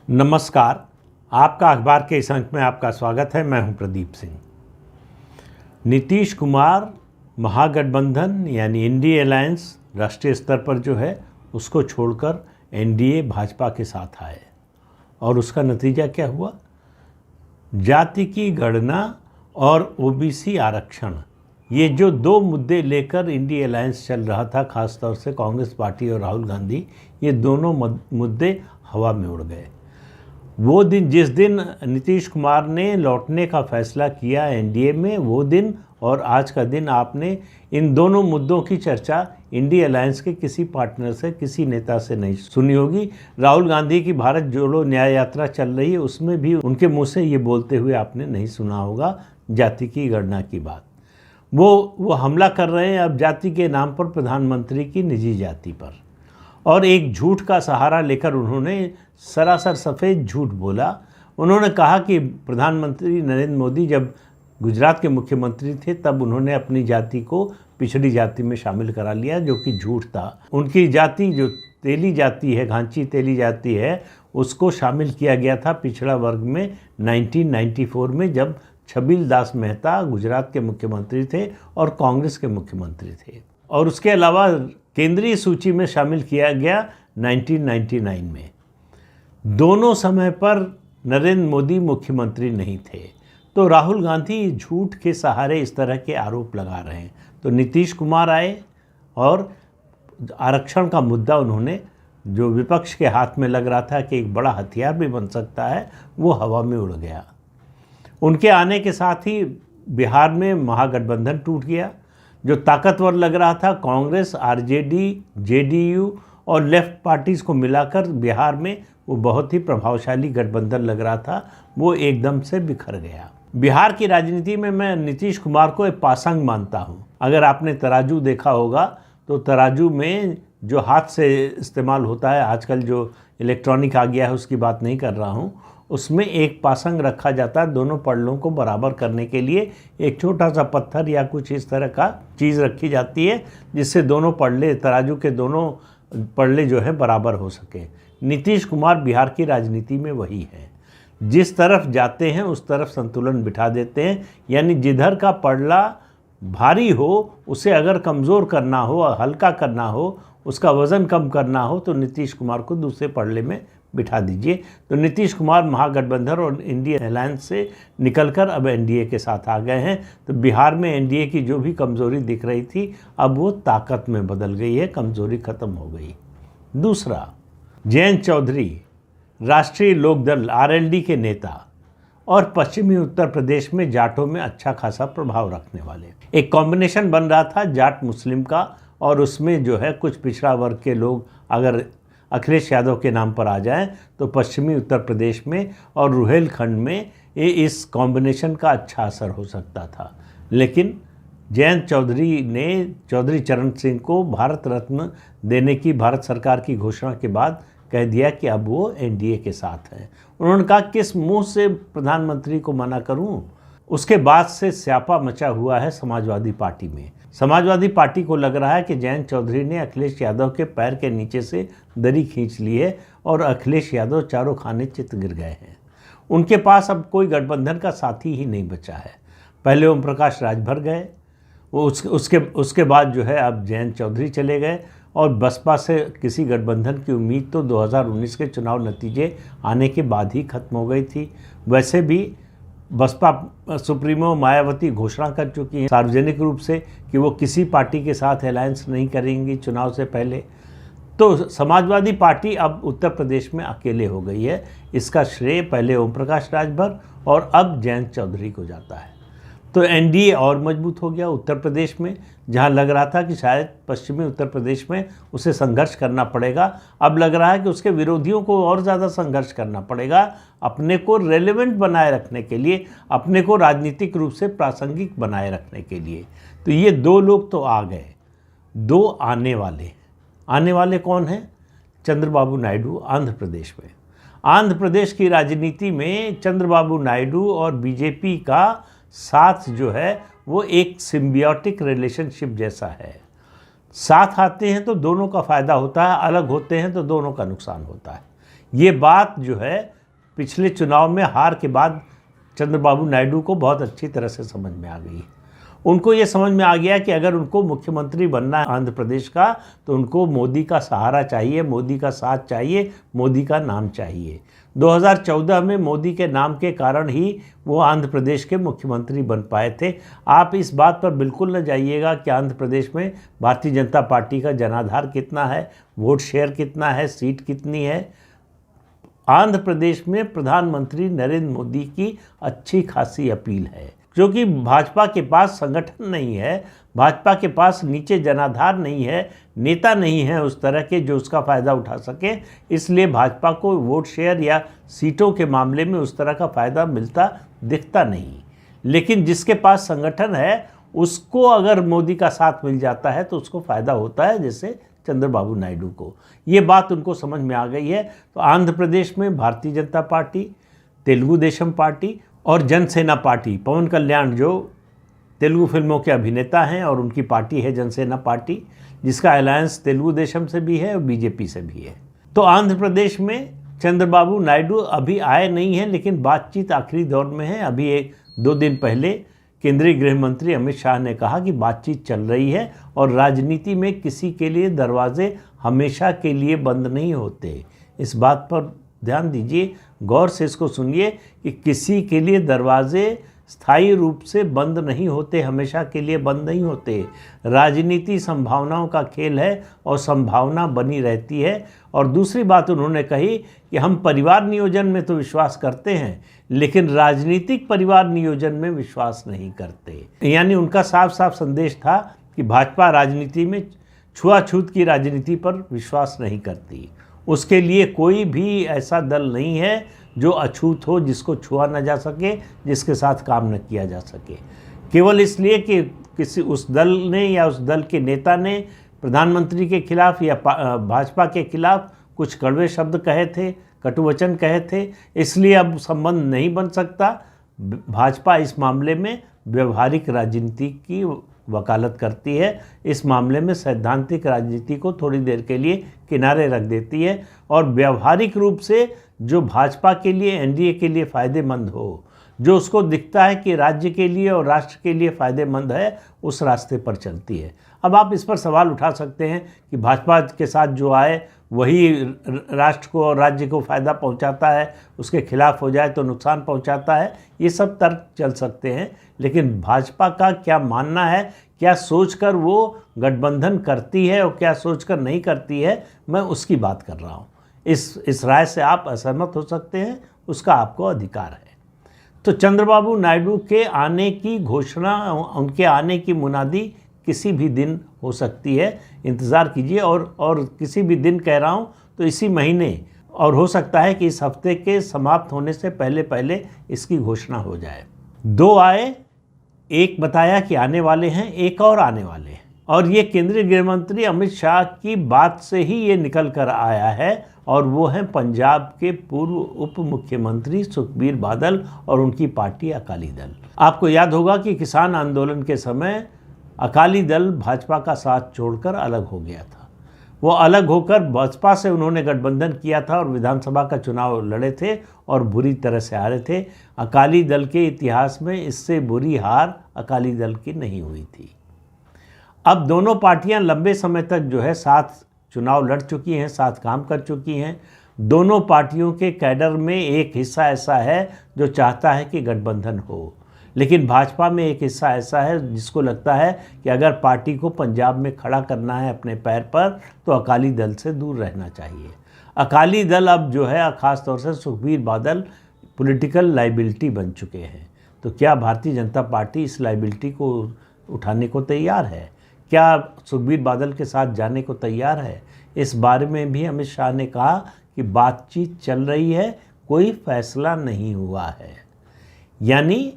नमस्कार। आपका अखबार के इस अंक में आपका स्वागत है। मैं हूं प्रदीप सिंह। नीतीश कुमार महागठबंधन यानी इंडिया अलायंस राष्ट्रीय स्तर पर जो है उसको छोड़कर एनडीए भाजपा के साथ आए और उसका नतीजा क्या हुआ? जाति की गणना और ओबीसी आरक्षण, ये जो दो मुद्दे लेकर इंडिया अलायंस चल रहा था, खासतौर से कांग्रेस पार्टी और राहुल गांधी, ये दोनों मुद्दे हवा में उड़ गए। वो दिन, जिस दिन नीतीश कुमार ने लौटने का फैसला किया एनडीए में, वो दिन और आज का दिन आपने इन दोनों मुद्दों की चर्चा इंडिया अलायंस के किसी पार्टनर से, किसी नेता से नहीं सुनी होगी। राहुल गांधी की भारत जोड़ो न्याय यात्रा चल रही है, उसमें भी उनके मुंह से ये बोलते हुए आपने नहीं सुना होगा जाति की गणना की बात। वो हमला कर रहे हैं अब जाति के नाम पर प्रधानमंत्री की निजी जाति पर, और एक झूठ का सहारा लेकर उन्होंने सरासर सफ़ेद झूठ बोला। उन्होंने कहा कि प्रधानमंत्री नरेंद्र मोदी जब गुजरात के मुख्यमंत्री थे तब उन्होंने अपनी जाति को पिछड़ी जाति में शामिल करा लिया, जो कि झूठ था। उनकी जाति जो तेली जाति है, घांची तेली जाति है, उसको शामिल किया गया था पिछड़ा वर्ग में 1994 में, जब छबील दास मेहता गुजरात के मुख्यमंत्री थे और कांग्रेस के मुख्यमंत्री थे। और उसके अलावा केंद्रीय सूची में शामिल किया गया 1999 में। दोनों समय पर नरेंद्र मोदी मुख्यमंत्री नहीं थे, तो राहुल गांधी झूठ के सहारे इस तरह के आरोप लगा रहे हैं। तो नीतीश कुमार आए और आरक्षण का मुद्दा उन्होंने, जो विपक्ष के हाथ में लग रहा था कि एक बड़ा हथियार भी बन सकता है, वो हवा में उड़ गया। उनके आने के साथ ही बिहार में महागठबंधन टूट गया। जो ताकतवर लग रहा था, कांग्रेस, आरजेडी, जेडीयू और लेफ्ट पार्टीज़ को मिलाकर बिहार में वो बहुत ही प्रभावशाली गठबंधन लग रहा था, वो एकदम से बिखर गया। बिहार की राजनीति में मैं नीतीश कुमार को एक पासंग मानता हूँ। अगर आपने तराजू देखा होगा तो तराजू में जो हाथ से इस्तेमाल होता है, आजकल जो इलेक्ट्रॉनिक आ गया है उसकी बात नहीं कर रहा हूँ, उसमें एक पासंग रखा जाता है दोनों पड़लों को बराबर करने के लिए। एक छोटा सा पत्थर या कुछ इस तरह का चीज़ रखी जाती है जिससे दोनों पड़ले, तराजू के दोनों पड़ले जो है बराबर हो सके। नीतीश कुमार बिहार की राजनीति में वही है, जिस तरफ जाते हैं उस तरफ संतुलन बिठा देते हैं। यानी जिधर का पड़ला भारी हो, उसे अगर कमज़ोर करना हो, हल्का करना हो, उसका वज़न कम करना हो, तो नीतीश कुमार को दूसरे पड़ले में बिठा दीजिए। तो नीतीश कुमार महागठबंधन और इंडिया अलायंस से निकलकर अब एनडीए के साथ आ गए हैं। तो बिहार में एनडीए की जो भी कमज़ोरी दिख रही थी, अब वो ताकत में बदल गई है, कमज़ोरी ख़त्म हो गई। दूसरा, जयंत चौधरी राष्ट्रीय लोकदल आरएलडी के नेता और पश्चिमी उत्तर प्रदेश में जाटों में अच्छा खासा प्रभाव रखने वाले, एक कॉम्बिनेशन बन रहा था जाट मुस्लिम का, और उसमें जो है कुछ पिछड़ा वर्ग के लोग अगर अखिलेश यादव के नाम पर आ जाएं तो पश्चिमी उत्तर प्रदेश में और रुहेलखंड में इस कॉम्बिनेशन का अच्छा असर हो सकता था। लेकिन जयंत चौधरी ने चौधरी चरण सिंह को भारत रत्न देने की भारत सरकार की घोषणा के बाद कह दिया कि अब वो एनडीए के साथ हैं। उन्होंने कहा किस मुंह से प्रधानमंत्री को मना करूं। उसके बाद से स्यापा मचा हुआ है समाजवादी पार्टी में। समाजवादी पार्टी को लग रहा है कि जयंत चौधरी ने अखिलेश यादव के पैर के नीचे से दरी खींच ली है और अखिलेश यादव चारों खाने चित गिर गए हैं। उनके पास अब कोई गठबंधन का साथी ही नहीं बचा है। पहले ओम प्रकाश राजभर गए, वो उसके बाद जो है अब जयंत चौधरी चले गए, और बसपा से किसी गठबंधन की उम्मीद तो 2019 के चुनाव नतीजे आने के बाद ही खत्म हो गई थी। वैसे भी बसपा सुप्रीमो मायावती घोषणा कर चुकी हैं सार्वजनिक रूप से कि वो किसी पार्टी के साथ अलायंस नहीं करेंगी चुनाव से पहले। तो समाजवादी पार्टी अब उत्तर प्रदेश में अकेले हो गई है। इसका श्रेय पहले ओम प्रकाश राजभर और अब जयंत चौधरी को जाता है। तो एनडीए और मजबूत हो गया उत्तर प्रदेश में, जहां लग रहा था कि शायद पश्चिमी उत्तर प्रदेश में उसे संघर्ष करना पड़ेगा, अब लग रहा है कि उसके विरोधियों को और ज़्यादा संघर्ष करना पड़ेगा अपने को रेलेवेंट बनाए रखने के लिए, अपने को राजनीतिक रूप से प्रासंगिक बनाए रखने के लिए। तो ये दो लोग तो आ गए। दो आने वाले कौन हैं? चंद्रबाबू नायडू आंध्र प्रदेश में। आंध्र प्रदेश की राजनीति में चंद्रबाबू नायडू और बीजेपी का साथ जो है वो एक सिम्बियोटिक रिलेशनशिप जैसा है। साथ आते हैं तो दोनों का फ़ायदा होता है, अलग होते हैं तो दोनों का नुकसान होता है। ये बात जो है पिछले चुनाव में हार के बाद चंद्रबाबू नायडू को बहुत अच्छी तरह से समझ में आ गई। उनको ये समझ में आ गया कि अगर उनको मुख्यमंत्री बनना है आंध्र प्रदेश का, तो उनको मोदी का सहारा चाहिए, मोदी का साथ चाहिए, मोदी का नाम चाहिए। 2014 में मोदी के नाम के कारण ही वो आंध्र प्रदेश के मुख्यमंत्री बन पाए थे। आप इस बात पर बिल्कुल न जाइएगा कि आंध्र प्रदेश में भारतीय जनता पार्टी का जनाधार कितना है, वोट शेयर कितना है, सीट कितनी है। आंध्र प्रदेश में प्रधानमंत्री नरेंद्र मोदी की अच्छी खासी अपील है, क्योंकि भाजपा के पास संगठन नहीं है, भाजपा के पास नीचे जनाधार नहीं है, नेता नहीं है उस तरह के जो उसका फ़ायदा उठा सके। इसलिए भाजपा को वोट शेयर या सीटों के मामले में उस तरह का फ़ायदा मिलता दिखता नहीं। लेकिन जिसके पास संगठन है उसको अगर मोदी का साथ मिल जाता है तो उसको फ़ायदा होता है, जैसे चंद्रबाबू नायडू को। ये बात उनको समझ में आ गई है। तो आंध्र प्रदेश में भारतीय जनता पार्टी, तेलुगु देशम पार्टी और जनसेना पार्टी, पवन कल्याण जो तेलुगु फिल्मों के अभिनेता हैं और उनकी पार्टी है जनसेना पार्टी, जिसका अलायंस तेलुगु देशम से भी है और बीजेपी से भी है। तो आंध्र प्रदेश में चंद्रबाबू नायडू अभी आए नहीं हैं, लेकिन बातचीत आखिरी दौर में है। अभी 1-2 दिन पहले केंद्रीय गृह मंत्री अमित शाह ने कहा कि बातचीत चल रही है और राजनीति में किसी के लिए दरवाजे हमेशा के लिए बंद नहीं होते। इस बात पर ध्यान दीजिए, गौर से इसको सुनिए कि किसी के लिए दरवाजे स्थायी रूप से बंद नहीं होते, हमेशा के लिए बंद नहीं होते। राजनीति संभावनाओं का खेल है और संभावना बनी रहती है। और दूसरी बात उन्होंने कही कि हम परिवार नियोजन में तो विश्वास करते हैं, लेकिन राजनीतिक परिवार नियोजन में विश्वास नहीं करते। यानी उनका साफ साफ संदेश था कि भाजपा राजनीति में छुआछूत की राजनीति पर विश्वास नहीं करती। उसके लिए कोई भी ऐसा दल नहीं है जो अछूत हो, जिसको छुआ न जा सके, जिसके साथ काम न किया जा सके, केवल इसलिए कि किसी उस दल ने या उस दल के नेता ने प्रधानमंत्री के खिलाफ या भाजपा के खिलाफ कुछ कड़वे शब्द कहे थे, कटुवचन कहे थे, इसलिए अब संबंध नहीं बन सकता। भाजपा इस मामले में व्यवहारिक राजनीति की वकालत करती है। इस मामले में सैद्धांतिक राजनीति को थोड़ी देर के लिए किनारे रख देती है और व्यवहारिक रूप से जो भाजपा के लिए, एनडीए के लिए फ़ायदेमंद हो, जो उसको दिखता है कि राज्य के लिए और राष्ट्र के लिए फ़ायदेमंद है, उस रास्ते पर चलती है। अब आप इस पर सवाल उठा सकते हैं कि भाजपा के साथ जो आए वही राष्ट्र को और राज्य को फ़ायदा पहुंचाता है, उसके खिलाफ हो जाए तो नुकसान पहुंचाता है। ये सब तर्क चल सकते हैं, लेकिन भाजपा का क्या मानना है, क्या सोचकर वो गठबंधन करती है और क्या सोचकर नहीं करती है, मैं उसकी बात कर रहा हूँ। इस राय से आप असहमत हो सकते हैं, उसका आपको अधिकार है। तो चंद्रबाबू नायडू के आने की घोषणा, उनके आने की मुनादी किसी भी दिन हो सकती है, इंतज़ार कीजिए। और किसी भी दिन कह रहा हूँ तो इसी महीने, और हो सकता है कि इस हफ्ते के समाप्त होने से पहले पहले इसकी घोषणा हो जाए। 2 आए, एक बताया कि आने वाले हैं, एक और आने वाले हैं। और ये केंद्रीय गृह मंत्री अमित शाह की बात से ही ये निकल कर आया है, और वो हैं पंजाब के पूर्व उप मुख्यमंत्री सुखबीर बादल और उनकी पार्टी अकाली दल। आपको याद होगा कि किसान आंदोलन के समय अकाली दल भाजपा का साथ छोड़कर अलग हो गया था। वो अलग होकर बसपा से उन्होंने गठबंधन किया था और विधानसभा का चुनाव लड़े थे और बुरी तरह से हारे थे। अकाली दल के इतिहास में इससे बुरी हार अकाली दल की नहीं हुई थी। अब दोनों पार्टियां लंबे समय तक जो है साथ चुनाव लड़ चुकी हैं, साथ काम कर चुकी हैं। दोनों पार्टियों के कैडर में एक हिस्सा ऐसा है जो चाहता है कि गठबंधन हो, लेकिन भाजपा में एक हिस्सा ऐसा है जिसको लगता है कि अगर पार्टी को पंजाब में खड़ा करना है अपने पैर पर, तो अकाली दल से दूर रहना चाहिए। अकाली दल अब जो है, ख़ास तौर से सुखबीर बादल पॉलिटिकल लाइबिलिटी बन चुके हैं। तो क्या भारतीय जनता पार्टी इस लाइबिलिटी को उठाने को तैयार है? क्या सुखबीर बादल के साथ जाने को तैयार है? इस बारे में भी अमित शाह ने कहा कि बातचीत चल रही है, कोई फैसला नहीं हुआ है। यानी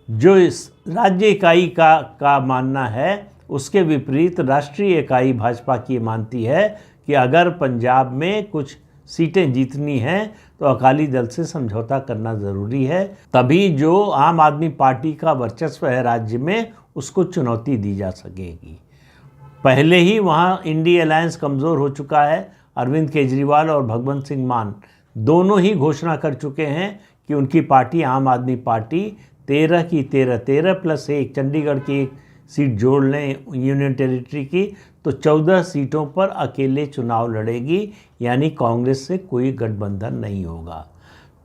जो इस राज्य इकाई का मानना है, उसके विपरीत राष्ट्रीय इकाई भाजपा की मानती है कि अगर पंजाब में कुछ सीटें जीतनी हैं तो अकाली दल से समझौता करना ज़रूरी है, तभी जो आम आदमी पार्टी का वर्चस्व है राज्य में, उसको चुनौती दी जा सकेगी। पहले ही वहाँ इंडी अलायंस कमज़ोर हो चुका है। अरविंद केजरीवाल और भगवंत सिंह मान दोनों ही घोषणा कर चुके हैं कि उनकी पार्टी आम आदमी पार्टी 13 की 13 प्लस 1 चंडीगढ़ की एक सीट जोड़ लें यूनियन टेरिटरी की, तो 14 सीटों पर अकेले चुनाव लड़ेगी, यानी कांग्रेस से कोई गठबंधन नहीं होगा।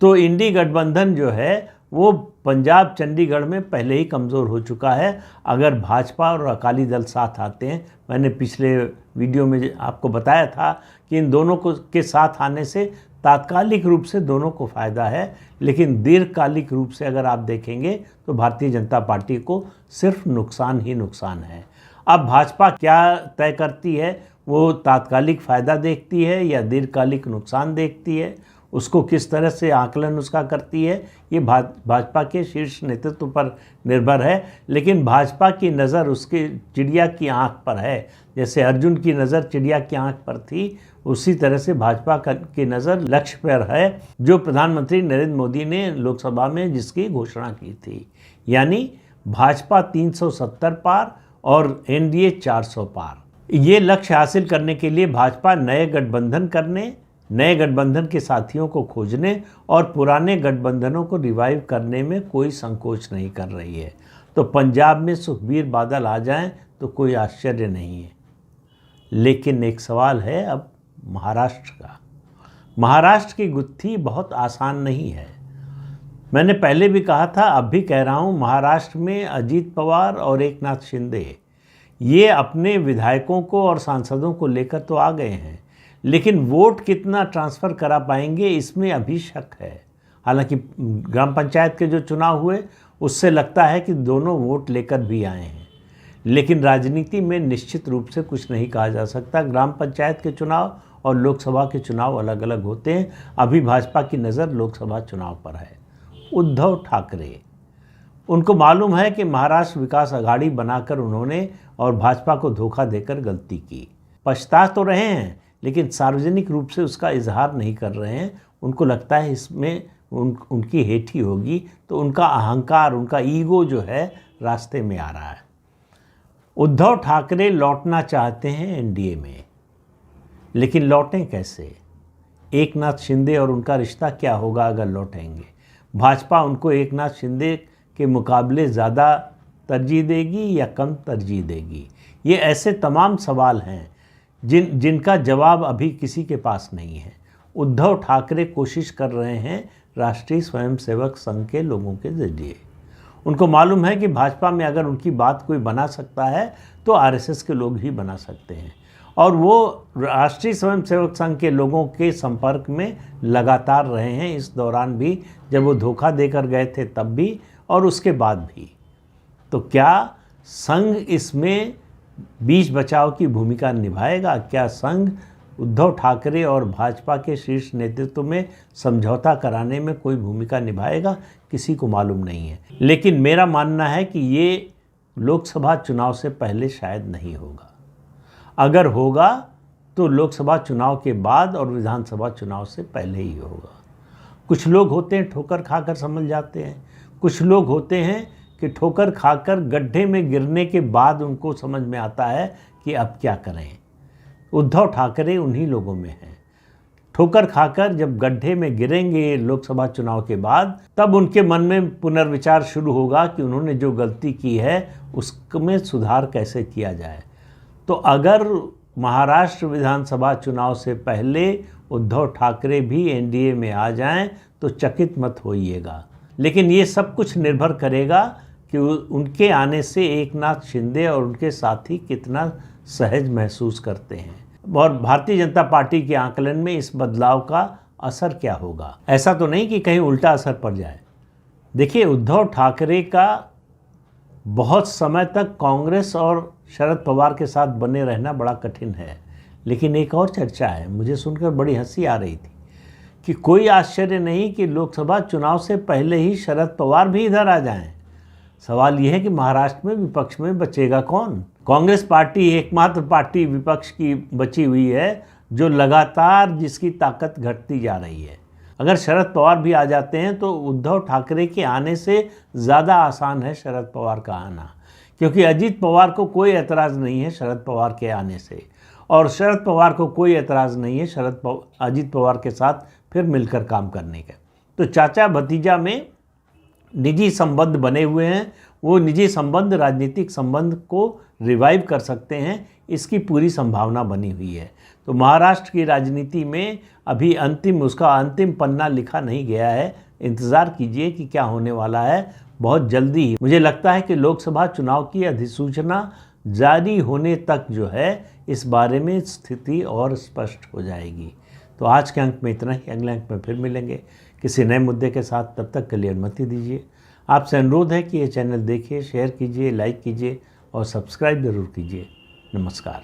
तो इंडी गठबंधन जो है वो पंजाब चंडीगढ़ में पहले ही कमज़ोर हो चुका है। अगर भाजपा और अकाली दल साथ आते हैं, मैंने पिछले वीडियो में आपको बताया था कि इन दोनों को के साथ आने से तात्कालिक रूप से दोनों को फ़ायदा है, लेकिन दीर्घकालिक रूप से अगर आप देखेंगे तो भारतीय जनता पार्टी को सिर्फ नुकसान ही नुकसान है। अब भाजपा क्या तय करती है, वो तात्कालिक फ़ायदा देखती है या दीर्घकालिक नुकसान देखती है, उसको किस तरह से आकलन उसका करती है, ये भाजपा के शीर्ष नेतृत्व पर निर्भर है। लेकिन भाजपा की नज़र उसके चिड़िया की आंख पर है। जैसे अर्जुन की नज़र चिड़िया की आंख पर थी, उसी तरह से भाजपा की नज़र लक्ष्य पर है, जो प्रधानमंत्री नरेंद्र मोदी ने लोकसभा में जिसकी घोषणा की थी, यानी भाजपा 370 पार और एनडीए 400 पार। ये लक्ष्य हासिल करने के लिए भाजपा नए गठबंधन करने, नए गठबंधन के साथियों को खोजने और पुराने गठबंधनों को रिवाइव करने में कोई संकोच नहीं कर रही है। तो पंजाब में सुखबीर बादल आ जाएं तो कोई आश्चर्य नहीं है। लेकिन एक सवाल है अब महाराष्ट्र का। महाराष्ट्र की गुत्थी बहुत आसान नहीं है। मैंने पहले भी कहा था, अब भी कह रहा हूँ, महाराष्ट्र में अजीत पवार और एकनाथ शिंदे ये अपने विधायकों को और सांसदों को लेकर तो आ गए हैं, लेकिन वोट कितना ट्रांसफ़र करा पाएंगे इसमें अभी शक है। हालांकि ग्राम पंचायत के जो चुनाव हुए उससे लगता है कि दोनों वोट लेकर भी आए हैं, लेकिन राजनीति में निश्चित रूप से कुछ नहीं कहा जा सकता। ग्राम पंचायत के चुनाव और लोकसभा के चुनाव अलग अलग होते हैं। अभी भाजपा की नज़र लोकसभा चुनाव पर है। उद्धव ठाकरे, उनको मालूम है कि महाराष्ट्र विकास अघाड़ी बनाकर उन्होंने और भाजपा को धोखा देकर गलती की। पछता तो रहे हैं, लेकिन सार्वजनिक रूप से उसका इजहार नहीं कर रहे हैं। उनको लगता है इसमें उनकी हेठी होगी, तो उनका अहंकार, उनका ईगो जो है रास्ते में आ रहा है। उद्धव ठाकरे लौटना चाहते हैं एनडीए में, लेकिन लौटें कैसे? एकनाथ शिंदे और उनका रिश्ता क्या होगा अगर लौटेंगे? भाजपा उनको एकनाथ शिंदे के मुकाबले ज़्यादा तरजीह देगी या कम तरजीह देगी? ये ऐसे तमाम सवाल हैं जिनका जवाब अभी किसी के पास नहीं है। उद्धव ठाकरे कोशिश कर रहे हैं राष्ट्रीय स्वयंसेवक संघ के लोगों के ज़रिए। उनको मालूम है कि भाजपा में अगर उनकी बात कोई बना सकता है तो आरएसएस के लोग ही बना सकते हैं, और वो राष्ट्रीय स्वयंसेवक संघ के लोगों के संपर्क में लगातार रहे हैं, इस दौरान भी, जब वो धोखा देकर गए थे तब भी और उसके बाद भी। तो क्या संघ इसमें बीच बचाव की भूमिका निभाएगा? क्या संघ उद्धव ठाकरे और भाजपा के शीर्ष नेतृत्व में समझौता कराने में कोई भूमिका निभाएगा? किसी को मालूम नहीं है। लेकिन मेरा मानना है कि ये लोकसभा चुनाव से पहले शायद नहीं होगा। अगर होगा तो लोकसभा चुनाव के बाद और विधानसभा चुनाव से पहले ही होगा। कुछ लोग होते हैं ठोकर खाकर समझ जाते हैं, कुछ लोग होते हैं कि ठोकर खाकर गड्ढे में गिरने के बाद उनको समझ में आता है कि अब क्या करें। उद्धव ठाकरे उन्हीं लोगों में हैं। ठोकर खाकर जब गड्ढे में गिरेंगे लोकसभा चुनाव के बाद, तब उनके मन में पुनर्विचार शुरू होगा कि उन्होंने जो गलती की है उसमें सुधार कैसे किया जाए। तो अगर महाराष्ट्र विधानसभा चुनाव से पहले उद्धव ठाकरे भी एनडीए में आ जाएं तो चकित मत होइएगा। लेकिन ये सब कुछ निर्भर करेगा कि उनके आने से एकनाथ शिंदे और उनके साथी कितना सहज महसूस करते हैं, और भारतीय जनता पार्टी के आकलन में इस बदलाव का असर क्या होगा। ऐसा तो नहीं कि कहीं उल्टा असर पड़ जाए। देखिए, उद्धव ठाकरे का बहुत समय तक कांग्रेस और शरद पवार के साथ बने रहना बड़ा कठिन है। लेकिन एक और चर्चा है, मुझे सुनकर बड़ी हंसी आ रही थी, कि कोई आश्चर्य नहीं कि लोकसभा चुनाव से पहले ही शरद पवार भी इधर आ जाएं। सवाल यह है कि महाराष्ट्र में विपक्ष में बचेगा कौन? कांग्रेस पार्टी एकमात्र पार्टी विपक्ष की बची हुई है जो लगातार जिसकी ताकत घटती जा रही है। अगर शरद पवार भी आ जाते हैं तो उद्धव ठाकरे के आने से ज़्यादा आसान है शरद पवार का आना, क्योंकि अजीत पवार को कोई एतराज़ नहीं है शरद पवार के आने से, और शरद पवार को कोई एतराज़ नहीं है अजीत पवार के साथ फिर मिलकर काम करने का। तो चाचा भतीजा में निजी संबंध बने हुए हैं, वो निजी संबंध राजनीतिक संबंध को रिवाइव कर सकते हैं, इसकी पूरी संभावना बनी हुई है। तो महाराष्ट्र की राजनीति में अभी उसका अंतिम पन्ना लिखा नहीं गया है। इंतज़ार कीजिए कि क्या होने वाला है। बहुत जल्दी ही मुझे लगता है कि लोकसभा चुनाव की अधिसूचना जारी होने तक जो है इस बारे में स्थिति और स्पष्ट हो जाएगी। तो आज के अंक में इतना ही। अगले अंक में फिर मिलेंगे किसी नए मुद्दे के साथ। तब तक के लिए अनुमति दीजिए। आपसे अनुरोध है कि ये चैनल देखिए, शेयर कीजिए, लाइक कीजिए और सब्सक्राइब ज़रूर कीजिए। नमस्कार।